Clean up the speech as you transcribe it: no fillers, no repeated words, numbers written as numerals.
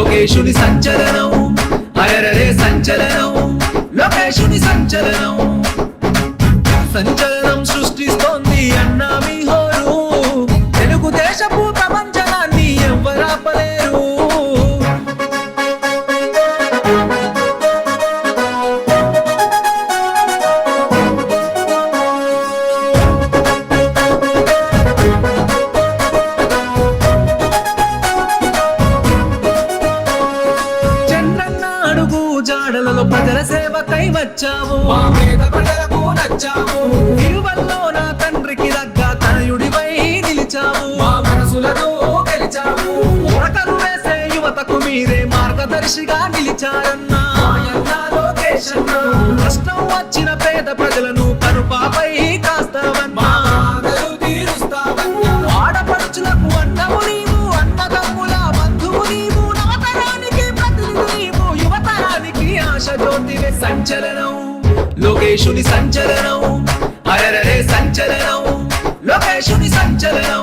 లోకేశుని సంచలనం అరెరే సంచలనం లోకేశుని సంచలనం సంచలనం సృష్టిస్తోంది అన్నా మీ హోరు తెలుగుదేశపు ప్రపంచనాన్ని ఎవ్వరాపలేరు జాడలలో ప్రజల సేవకై వచ్చావు మా పేద ప్రజలకు నచ్చావు ఇరువల్లో నా తండ్రికి దగ్గ తనయుడివై నిలిచావు మా మనసులను గెలిచావు ఉరకలు వేసే యువతకు మీరే మార్గదర్శిగా నిలిచారన్నా లోకేశన్నా కష్టం వచ్చిన పేద ప్రజలను కనుపాపై కాస్తావన్నా తీరుస్తావన్నా ఆడపడుచులకు అన్నము నీవు అన్నదమ్ముల బంధువు నీవు నవతరానికి ప్రతినిధి నీవు యువతరానికి ఆశ జ్యోతివే సంచలనం లోకేశుని సంచలనం అరెరే సంచలనం లోకేశుని సంచలనం